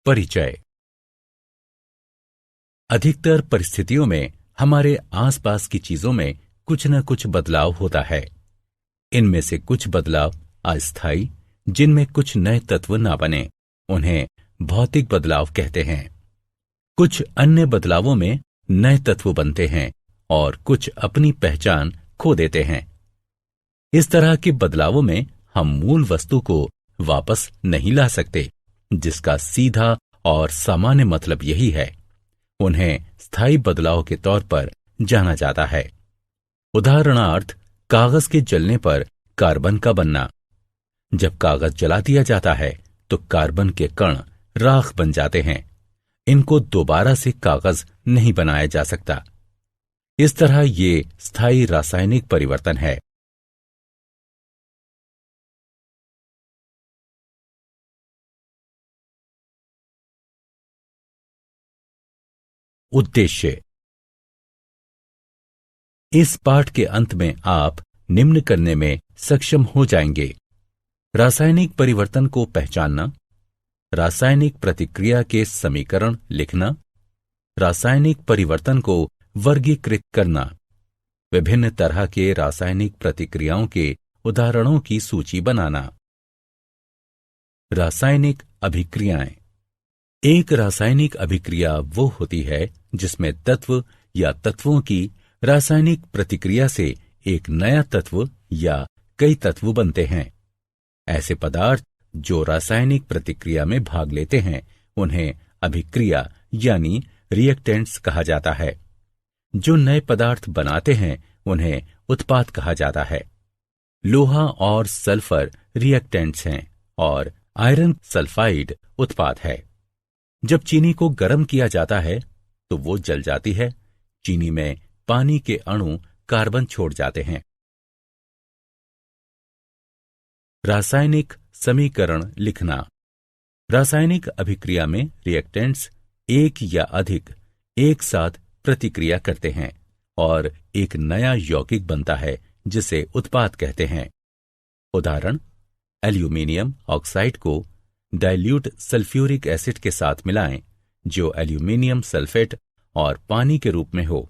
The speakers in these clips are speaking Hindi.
परिचय। अधिकतर परिस्थितियों में हमारे आसपास की चीजों में कुछ न कुछ बदलाव होता है। इनमें से कुछ बदलाव अस्थायी, जिनमें कुछ नए तत्व ना बने, उन्हें भौतिक बदलाव कहते हैं। कुछ अन्य बदलावों में नए तत्व बनते हैं और कुछ अपनी पहचान खो देते हैं। इस तरह के बदलावों में हम मूल वस्तु को वापस नहीं ला सकते, जिसका सीधा और सामान्य मतलब यही है। उन्हें स्थायी बदलाव के तौर पर जाना जाता है। उदाहरणार्थ, कागज के जलने पर कार्बन का बनना। जब कागज जला दिया जाता है तो कार्बन के कण राख बन जाते हैं। इनको दोबारा से कागज नहीं बनाया जा सकता। इस तरह ये स्थायी रासायनिक परिवर्तन है। उद्देश्य। इस पाठ के अंत में आप निम्न करने में सक्षम हो जाएंगे: रासायनिक परिवर्तन को पहचानना, रासायनिक प्रतिक्रिया के समीकरण लिखना, रासायनिक परिवर्तन को वर्गीकृत करना, विभिन्न तरह के रासायनिक प्रतिक्रियाओं के उदाहरणों की सूची बनाना। रासायनिक अभिक्रियाएं। एक रासायनिक अभिक्रिया वो होती है जिसमें तत्व या तत्वों की रासायनिक प्रतिक्रिया से एक नया तत्व या कई तत्व बनते हैं। ऐसे पदार्थ जो रासायनिक प्रतिक्रिया में भाग लेते हैं उन्हें अभिक्रिया यानी रिएक्टेंट्स कहा जाता है। जो नए पदार्थ बनाते हैं उन्हें उत्पाद कहा जाता है। लोहा और सल्फर रिएक्टेंट्स हैं और आयरन सल्फाइड उत्पाद है। जब चीनी को गर्म किया जाता है तो वो जल जाती है। चीनी में पानी के अणु कार्बन छोड़ जाते हैं। रासायनिक समीकरण लिखना। रासायनिक अभिक्रिया में रिएक्टेंट्स एक या अधिक एक साथ प्रतिक्रिया करते हैं और एक नया यौगिक बनता है जिसे उत्पाद कहते हैं। उदाहरण: एल्यूमीनियम ऑक्साइड को डाइल्यूट सल्फ्यूरिक एसिड के साथ मिलाएं, जो एल्यूमीनियम सल्फेट और पानी के रूप में हो।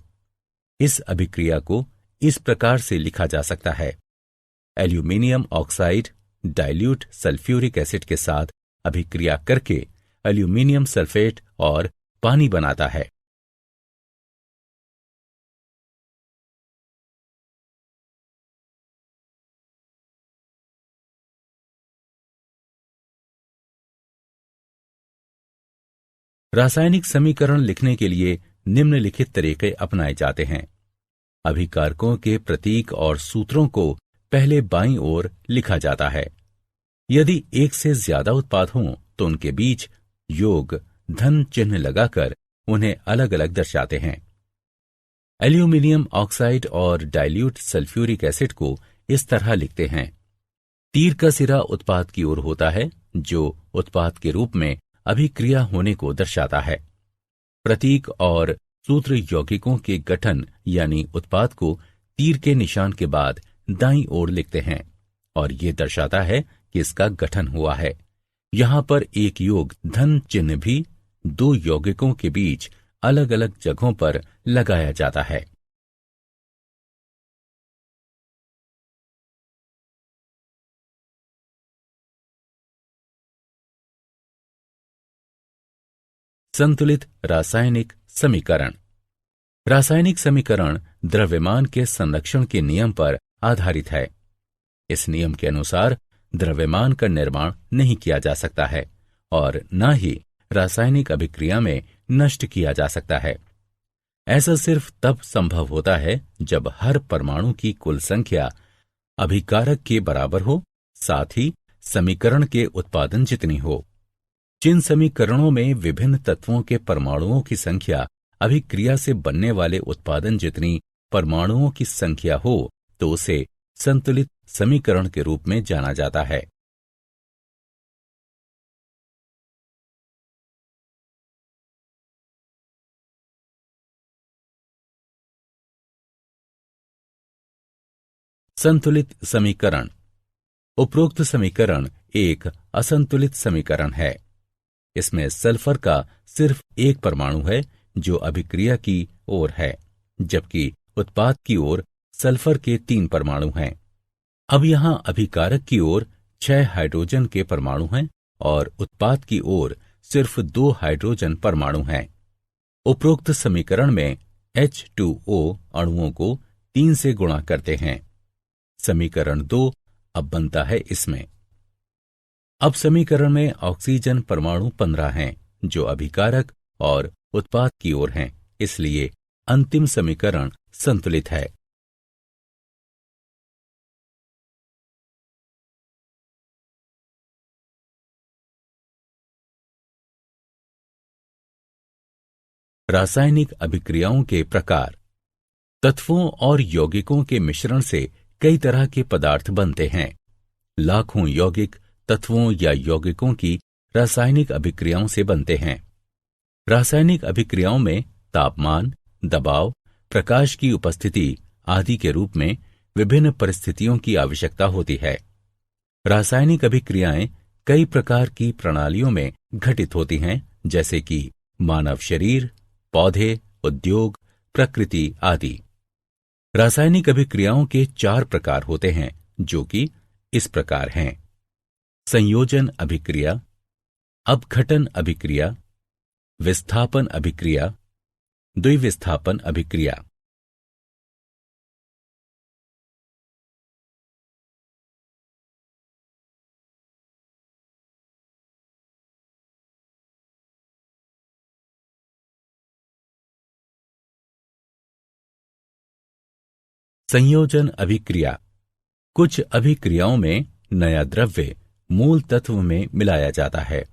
इस अभिक्रिया को इस प्रकार से लिखा जा सकता है: aluminium oxide dilute sulphuric acid के साथ अभिक्रिया करके एल्यूमीनियम सल्फेट और पानी बनाता है। रासायनिक समीकरण लिखने के लिए निम्नलिखित तरीके अपनाए जाते हैं। अभिकारकों के प्रतीक और सूत्रों को पहले बाईं ओर लिखा जाता है। यदि एक से ज्यादा उत्पाद हों तो उनके बीच योग धन चिन्ह लगाकर उन्हें अलग अलग दर्शाते हैं। एल्यूमीनियम ऑक्साइड और डाइल्यूट सल्फ्यूरिक एसिड को इस तरह लिखते हैं। तीर का सिरा उत्पाद की ओर होता है, जो उत्पाद के रूप में अभिक्रिया होने को दर्शाता है। प्रतीक और सूत्र यौगिकों के गठन यानी उत्पाद को तीर के निशान के बाद दाईं ओर लिखते हैं और ये दर्शाता है कि इसका गठन हुआ है। यहां पर एक योग धन चिन्ह भी दो यौगिकों के बीच अलग अलग जगहों पर लगाया जाता है। संतुलित रासायनिक समीकरण। रासायनिक समीकरण द्रव्यमान के संरक्षण के नियम पर आधारित है। इस नियम के अनुसार द्रव्यमान का निर्माण नहीं किया जा सकता है और न ही रासायनिक अभिक्रिया में नष्ट किया जा सकता है। ऐसा सिर्फ तब संभव होता है जब हर परमाणु की कुल संख्या अभिकारक के बराबर हो, साथ ही समीकरण के उत्पादन जितनी हो। जिन समीकरणों में विभिन्न तत्वों के परमाणुओं की संख्या अभिक्रिया से बनने वाले उत्पादन जितनी परमाणुओं की संख्या हो तो उसे संतुलित समीकरण के रूप में जाना जाता है। संतुलित समीकरण। उपरोक्त समीकरण एक असंतुलित समीकरण है। इसमें सल्फर का सिर्फ एक परमाणु है जो अभिक्रिया की ओर है, जबकि उत्पाद की ओर सल्फर के 3 परमाणु हैं। अब यहां अभिकारक की ओर 6 हाइड्रोजन के परमाणु हैं और उत्पाद की ओर सिर्फ 2 हाइड्रोजन परमाणु हैं। उपरोक्त समीकरण में H2O अणुओं को 3 से गुणा करते हैं। समीकरण 2 अब बनता है इसमें। अब समीकरण में ऑक्सीजन परमाणु 15 हैं जो अभिकारक और उत्पाद की ओर हैं, इसलिए अंतिम समीकरण संतुलित है। रासायनिक अभिक्रियाओं के प्रकार। तत्वों और यौगिकों के मिश्रण से कई तरह के पदार्थ बनते हैं। लाखों यौगिक तत्वों या यौगिकों की रासायनिक अभिक्रियाओं से बनते हैं। रासायनिक अभिक्रियाओं में तापमान, दबाव, प्रकाश की उपस्थिति आदि के रूप में विभिन्न परिस्थितियों की आवश्यकता होती है। रासायनिक अभिक्रियाएं कई प्रकार की प्रणालियों में घटित होती हैं, जैसे कि मानव शरीर, पौधे, उद्योग, प्रकृति आदि। रासायनिक अभिक्रियाओं के 4 प्रकार होते हैं, जो कि इस प्रकार हैं: संयोजन अभिक्रिया, अपघटन अभिक्रिया, विस्थापन अभिक्रिया, द्विविस्थापन अभिक्रिया। संयोजन अभिक्रिया। कुछ अभिक्रियाओं में नया द्रव्य मूल तत्व में मिलाया जाता है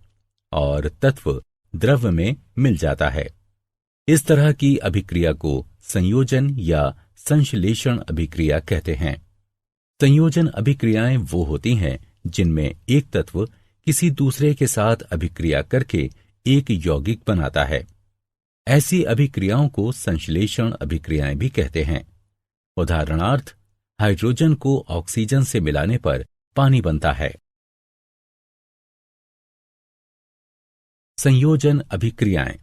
और तत्व द्रव्य में मिल जाता है। इस तरह की अभिक्रिया को संयोजन या संश्लेषण अभिक्रिया कहते हैं। संयोजन अभिक्रियाएं वो होती हैं जिनमें एक तत्व किसी दूसरे के साथ अभिक्रिया करके एक यौगिक बनाता है। ऐसी अभिक्रियाओं को संश्लेषण अभिक्रियाएं भी कहते हैं। उदाहरणार्थ, हाइड्रोजन को ऑक्सीजन से मिलाने पर पानी बनता है। संयोजन अभिक्रियाएं।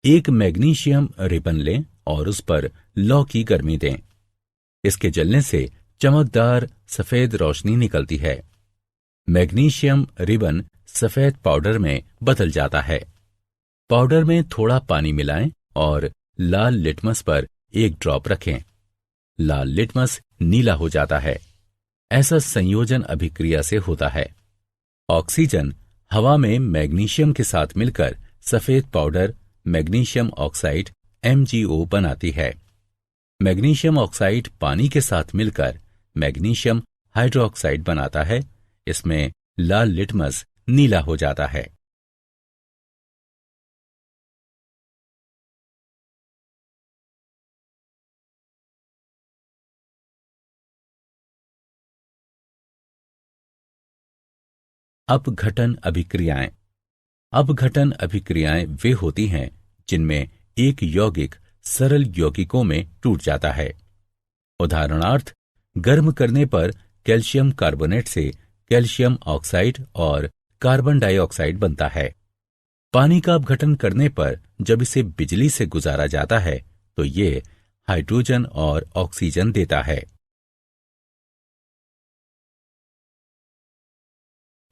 एक मैग्नीशियम रिबन लें और उस पर लौ की गर्मी दें। इसके जलने से चमकदार सफेद रोशनी निकलती है। मैग्नीशियम रिबन सफेद पाउडर में बदल जाता है। पाउडर में थोड़ा पानी मिलाएं और लाल लिटमस पर एक ड्रॉप रखें। लाल लिटमस नीला हो जाता है। ऐसा संयोजन अभिक्रिया से होता है। ऑक्सीजन हवा में मैग्नीशियम के साथ मिलकर सफेद पाउडर मैग्नीशियम ऑक्साइड MgO बनाती है। मैग्नीशियम ऑक्साइड पानी के साथ मिलकर मैग्नीशियम हाइड्रोक्साइड बनाता है। इसमें लाल लिटमस नीला हो जाता है। अपघटन अभिक्रियाएं। अपघटन अभिक्रियाएं वे होती हैं जिनमें एक यौगिक सरल यौगिकों में टूट जाता है। उदाहरणार्थ, गर्म करने पर कैल्शियम कार्बोनेट से कैल्शियम ऑक्साइड और कार्बन डाइऑक्साइड बनता है। पानी का अपघटन करने पर जब इसे बिजली से गुजारा जाता है तो ये हाइड्रोजन और ऑक्सीजन देता है।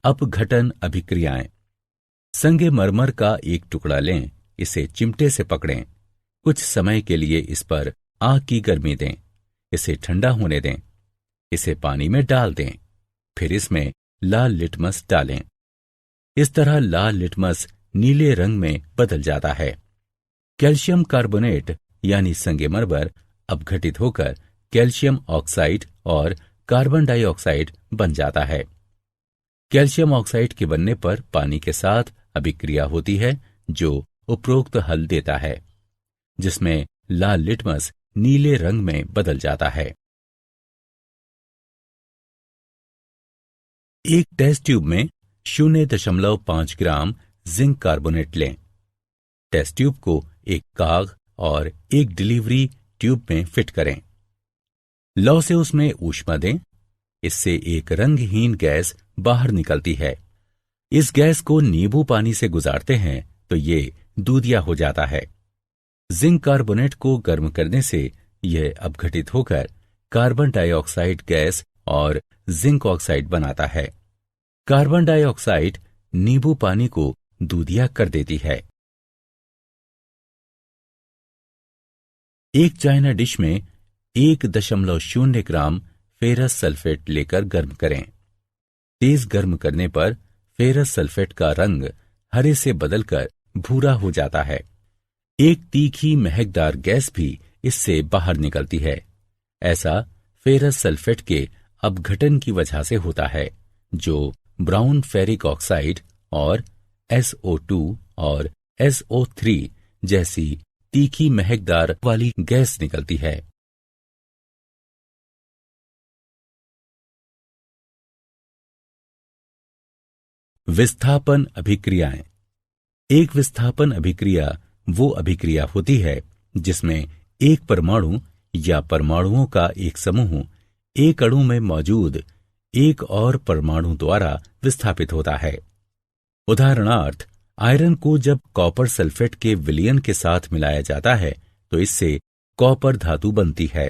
अपघटन अभिक्रियाएं। संगमरमर का एक टुकड़ा लें, इसे चिमटे से पकड़ें, कुछ समय के लिए इस पर आग की गर्मी दें, इसे ठंडा होने दें, इसे पानी में डाल दें, फिर इसमें लाल लिटमस डालें। इस तरह लाल लिटमस नीले रंग में बदल जाता है। कैल्शियम कार्बोनेट यानी संगमरमर अपघटित होकर कैल्शियम ऑक्साइड और कार्बन डाइऑक्साइड बन जाता है। कैल्शियम ऑक्साइड के बनने पर पानी के साथ अभिक्रिया होती है जो उपरोक्त हल देता है, जिसमें लाल लिटमस नीले रंग में बदल जाता है। एक टेस्ट ट्यूब में 0.5 ग्राम जिंक कार्बोनेट लें। टेस्ट ट्यूब को एक काग और एक डिलीवरी ट्यूब में फिट करें। लौ से उसमें ऊष्मा दें, इससे एक रंगहीन गैस बाहर निकलती है। इस गैस को नींबू पानी से गुजारते हैं तो ये दूधिया हो जाता है। जिंक कार्बोनेट को गर्म करने से यह अपघटित होकर कार्बन डाइऑक्साइड गैस और जिंक ऑक्साइड बनाता है। कार्बन डाइऑक्साइड नींबू पानी को दूधिया कर देती है। एक चाइना डिश में 1.0 ग्राम फेरस सल्फेट लेकर गर्म करें। तेज गर्म करने पर फेरस सल्फेट का रंग हरे से बदलकर भूरा हो जाता है। एक तीखी महकदार गैस भी इससे बाहर निकलती है। ऐसा फेरस सल्फेट के अपघटन की वजह से होता है, जो ब्राउन फेरिक ऑक्साइड और SO2 और SO3 जैसी तीखी महकदार वाली गैस निकलती है। विस्थापन अभिक्रियाएं। एक विस्थापन अभिक्रिया वो अभिक्रिया होती है जिसमें एक परमाणु या परमाणुओं का एक समूह एक अणु में मौजूद एक और परमाणु द्वारा विस्थापित होता है। उदाहरणार्थ, आयरन को जब कॉपर सल्फेट के विलयन के साथ मिलाया जाता है तो इससे कॉपर धातु बनती है।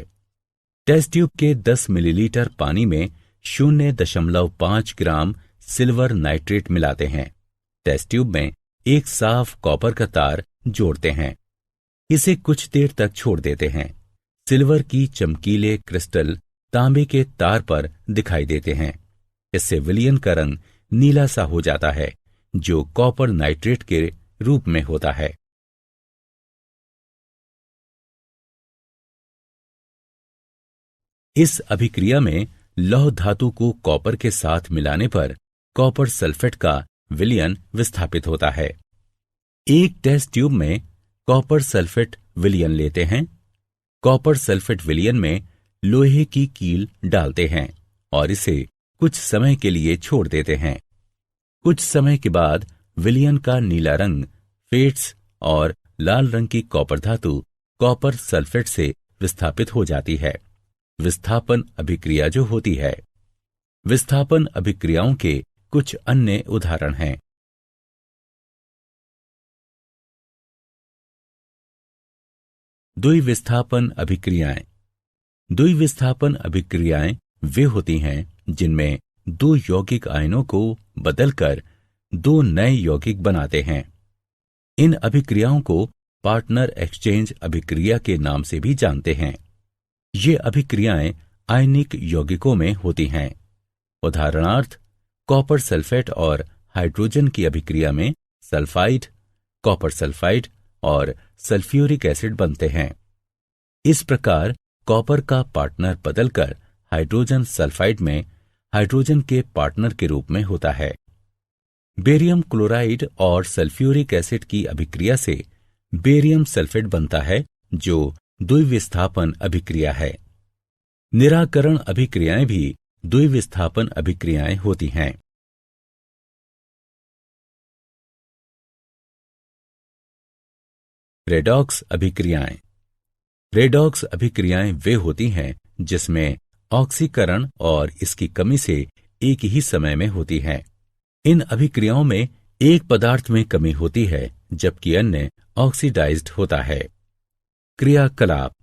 टेस्ट ट्यूब के 10 मिलीलीटर पानी में 0.5 ग्राम सिल्वर नाइट्रेट मिलाते हैं। टेस्ट ट्यूब में एक साफ कॉपर का तार जोड़ते हैं। इसे कुछ देर तक छोड़ देते हैं। सिल्वर की चमकीले क्रिस्टल तांबे के तार पर दिखाई देते हैं। इससे विलयन का रंग नीला सा हो जाता है, जो कॉपर नाइट्रेट के रूप में होता है। इस अभिक्रिया में लौह धातु को कॉपर के साथ मिलाने पर कॉपर सल्फेट का विलयन विस्थापित होता है। एक टेस्ट ट्यूब में कॉपर सल्फेट विलयन लेते हैं। कॉपर सल्फेट विलयन में लोहे की कील डालते हैं और इसे कुछ समय के लिए छोड़ देते हैं। कुछ समय के बाद विलयन का नीला रंग फेट्स और लाल रंग की कॉपर धातु कॉपर सल्फेट से विस्थापित हो जाती है। विस्थापन अभिक्रिया जो होती है। विस्थापन अभिक्रियाओं के कुछ अन्य उदाहरण हैं। द्विविस्थापन अभिक्रियाएं। द्विविस्थापन अभिक्रियाएं वे होती हैं जिनमें दो यौगिक आयनों को बदलकर दो नए यौगिक बनाते हैं। इन अभिक्रियाओं को पार्टनर एक्सचेंज अभिक्रिया के नाम से भी जानते हैं। ये अभिक्रियाएं आयनिक यौगिकों में होती हैं। उदाहरणार्थ, कॉपर सल्फेट और हाइड्रोजन की अभिक्रिया में सल्फाइड, कॉपर सल्फाइड और सल्फ्यूरिक एसिड बनते हैं। इस प्रकार कॉपर का पार्टनर बदलकर हाइड्रोजन सल्फाइड में हाइड्रोजन के पार्टनर के रूप में होता है। बेरियम क्लोराइड और सल्फ्यूरिक एसिड की अभिक्रिया से बेरियम सल्फेट बनता है, जो द्विविस्थापन अभिक्रिया है। निराकरण अभिक्रियाएं भी द्विविस्थापन अभिक्रियाएं होती हैं। रेडॉक्स अभिक्रियाएं। रेडॉक्स अभिक्रियाएं वे होती हैं जिसमें ऑक्सीकरण और इसकी कमी से एक ही समय में होती हैं। इन अभिक्रियाओं में एक पदार्थ में कमी होती है जबकि अन्य ऑक्सीडाइज्ड होता है। क्रियाकलाप।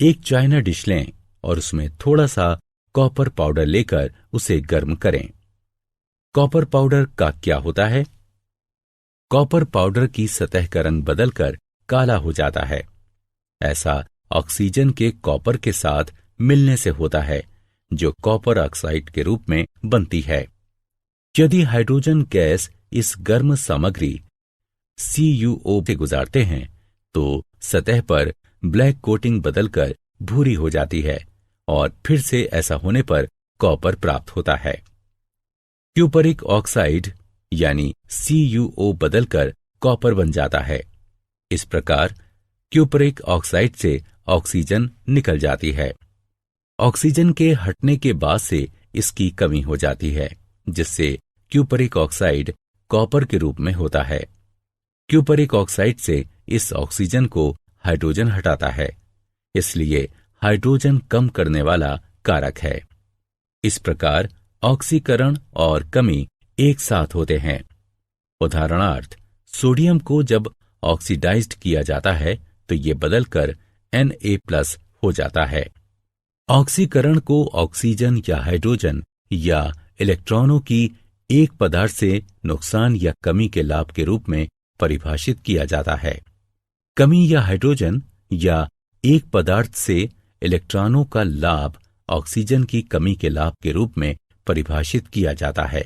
एक चाइना डिश लें और उसमें थोड़ा सा कॉपर पाउडर लेकर उसे गर्म करें। कॉपर पाउडर का क्या होता है? कॉपर पाउडर की सतह का रंग बदलकर काला हो जाता है। ऐसा ऑक्सीजन के कॉपर के साथ मिलने से होता है, जो कॉपर ऑक्साइड के रूप में बनती है। यदि हाइड्रोजन गैस इस गर्म सामग्री CuO से गुजारते हैं तो सतह पर ब्लैक कोटिंग बदलकर भूरी हो जाती है और फिर से ऐसा होने पर कॉपर प्राप्त होता है। क्यूपरिक ऑक्साइड यानी CuO बदलकर कॉपर बन जाता है। इस प्रकार क्यूपरिक ऑक्साइड से ऑक्सीजन निकल जाती है। ऑक्सीजन के हटने के बाद से इसकी कमी हो जाती है, जिससे क्यूपरिक ऑक्साइड कॉपर के रूप में होता है। क्यूपरिक ऑक्साइड से इस ऑक्सीजन को हाइड्रोजन हटाता है, इसलिए हाइड्रोजन कम करने वाला कारक है। इस प्रकार ऑक्सीकरण और कमी एक साथ होते हैं। उदाहरणार्थ, सोडियम को जब ऑक्सीडाइज्ड किया जाता है तो ये बदलकर Na+ हो जाता है। ऑक्सीकरण को ऑक्सीजन या हाइड्रोजन या इलेक्ट्रॉनों की एक पदार्थ से नुकसान या कमी के लाभ के रूप में परिभाषित किया जाता है। कमी या हाइड्रोजन या एक पदार्थ से इलेक्ट्रॉनों का लाभ ऑक्सीजन की कमी के लाभ के रूप में परिभाषित किया जाता है।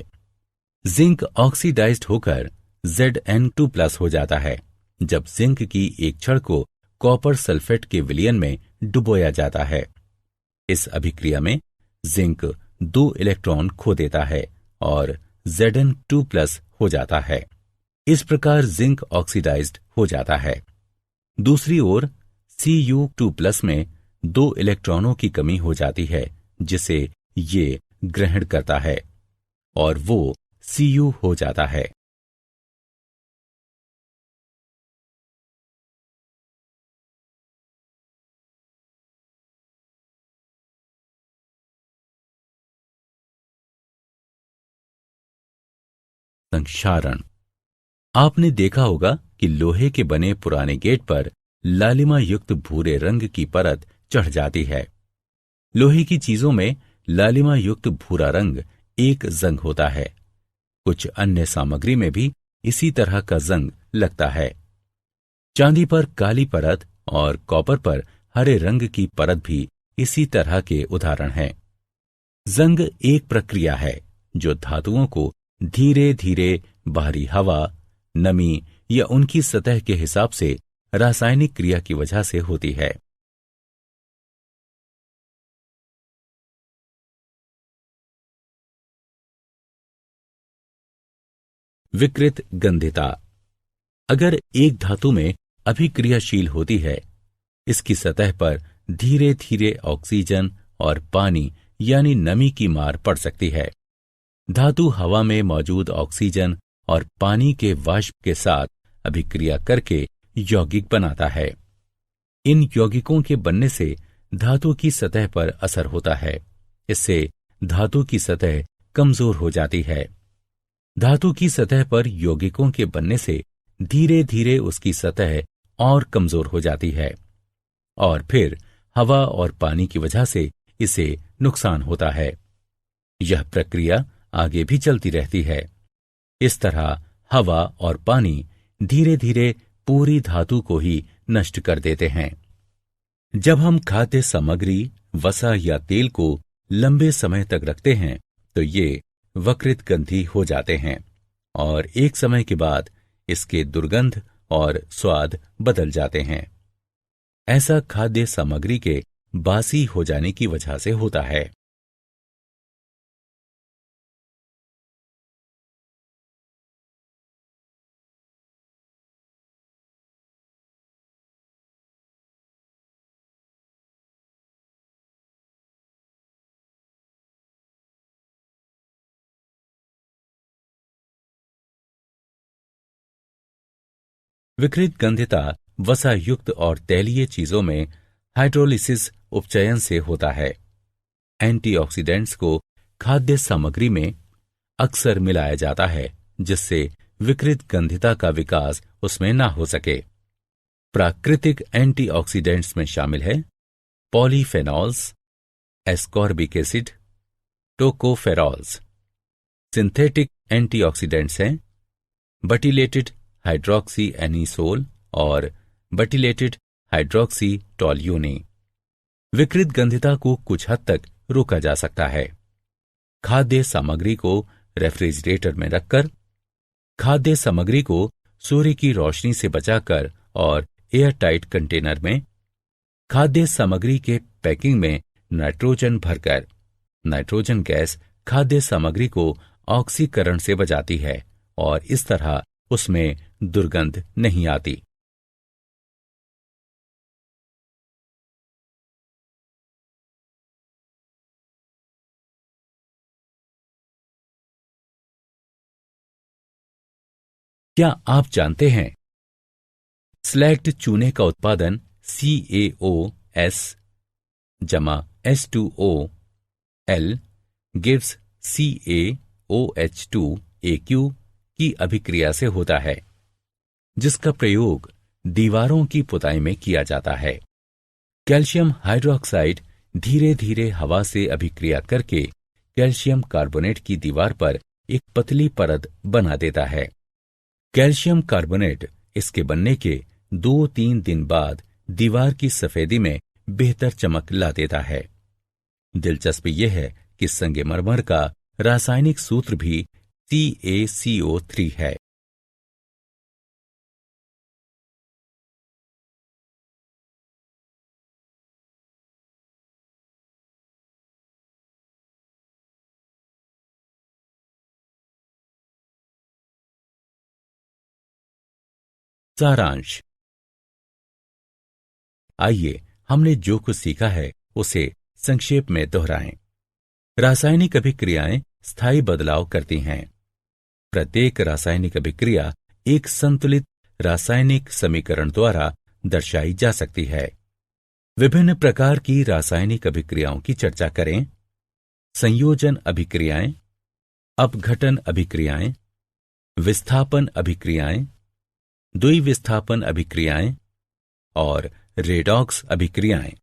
जिंक ऑक्सीडाइज्ड होकर Zn2+ हो जाता है जब जिंक की एक छड़ को कॉपर सल्फेट के विलयन में डुबोया जाता है। इस अभिक्रिया में जिंक 2 इलेक्ट्रॉन खो देता है और Zn2+ हो जाता है। इस प्रकार जिंक ऑक्सीडाइज्ड हो जाता है। दूसरी ओर Cu2+ में 2 इलेक्ट्रॉनों की कमी हो जाती है जिसे ये ग्रहण करता है और वो Cu हो जाता है। संक्षारण। आपने देखा होगा कि लोहे के बने पुराने गेट पर लालिमा युक्त भूरे रंग की परत चढ़ जाती है। लोहे की चीजों में लालिमा युक्त भूरा रंग एक जंग होता है। कुछ अन्य सामग्री में भी इसी तरह का जंग लगता है। चांदी पर काली परत और कॉपर पर हरे रंग की परत भी इसी तरह के उदाहरण हैं। जंग एक प्रक्रिया है जो धातुओं को धीरे धीरे बाहरी हवा, नमी या उनकी सतह के हिसाब से रासायनिक क्रिया की वजह से होती है। विकृत गंधिता। अगर एक धातु में अभिक्रियाशील होती है, इसकी सतह पर धीरे धीरे ऑक्सीजन और पानी यानी नमी की मार पड़ सकती है। धातु हवा में मौजूद ऑक्सीजन और पानी के वाष्प के साथ अभिक्रिया करके यौगिक बनाता है। इन यौगिकों के बनने से धातु की सतह पर असर होता है। इससे धातु की सतह कमजोर हो जाती है। धातु की सतह पर यौगिकों के बनने से धीरे धीरे उसकी सतह और कमजोर हो जाती है और फिर हवा और पानी की वजह से इसे नुकसान होता है। यह प्रक्रिया आगे भी चलती रहती है। इस तरह हवा और पानी धीरे धीरे पूरी धातु को ही नष्ट कर देते हैं। जब हम खाद्य सामग्री, वसा या तेल को लंबे समय तक रखते हैं तो ये वकृत गंधी हो जाते हैं और एक समय के बाद इसके दुर्गंध और स्वाद बदल जाते हैं। ऐसा खाद्य सामग्री के बासी हो जाने की वजह से होता है। विकृत गंधिता वसा युक्त और तैलीय चीजों में हाइड्रोलिसिस उपचयन से होता है। एंटीऑक्सीडेंट्स को खाद्य सामग्री में अक्सर मिलाया जाता है जिससे विकृत गंधिता का विकास उसमें ना हो सके। प्राकृतिक एंटीऑक्सीडेंट्स में शामिल है polyphenols, ascorbic acid, tocopherols. Synthetic antioxidants हैं बटिलेटेड हाइड्रोक्सी एनिसोल और बटिलेटेड हाइड्रोक्सी टोल्यूनी। विकृत गंधिता को कुछ हद तक रोका जा सकता है। खाद्य सामग्री को रेफ्रिजरेटर में रखकर, खाद्य सामग्री को सूर्य की रोशनी से बचाकर और एयरटाइट कंटेनर में, खाद्य सामग्री के पैकिंग में नाइट्रोजन भरकर। नाइट्रोजन गैस खाद्य सामग्री को ऑक्सीकरण से बचाती है और इस तरह उसमें दुर्गंध नहीं आती। क्या आप जानते हैं स्लैग्ड चूने का उत्पादन CaOS जमा H2O L gives CaOH2 AQ की अभिक्रिया से होता है, जिसका प्रयोग दीवारों की पुताई में किया जाता है। कैल्शियम हाइड्रोक्साइड धीरे धीरे हवा से अभिक्रिया करके कैल्शियम कार्बोनेट की दीवार पर एक पतली परत बना देता है। कैल्शियम कार्बोनेट इसके बनने के 2-3 दिन बाद दीवार की सफेदी में बेहतर चमक ला देता है। दिलचस्प यह है कि संगमरमर का रासायनिक सूत्र भी CaCO3 है। सारांश। आइए हमने जो कुछ सीखा है उसे संक्षेप में दोहराएं। रासायनिक अभिक्रियाएं स्थायी बदलाव करती हैं। प्रत्येक रासायनिक अभिक्रिया एक संतुलित रासायनिक समीकरण द्वारा दर्शाई जा सकती है। विभिन्न प्रकार की रासायनिक अभिक्रियाओं की चर्चा करें। संयोजन अभिक्रियाएं, अपघटन अभिक्रियाएं, विस्थापन अभिक्रियाएं, द्विविस्थापन अभिक्रियाएं और रेडॉक्स अभिक्रियाएं।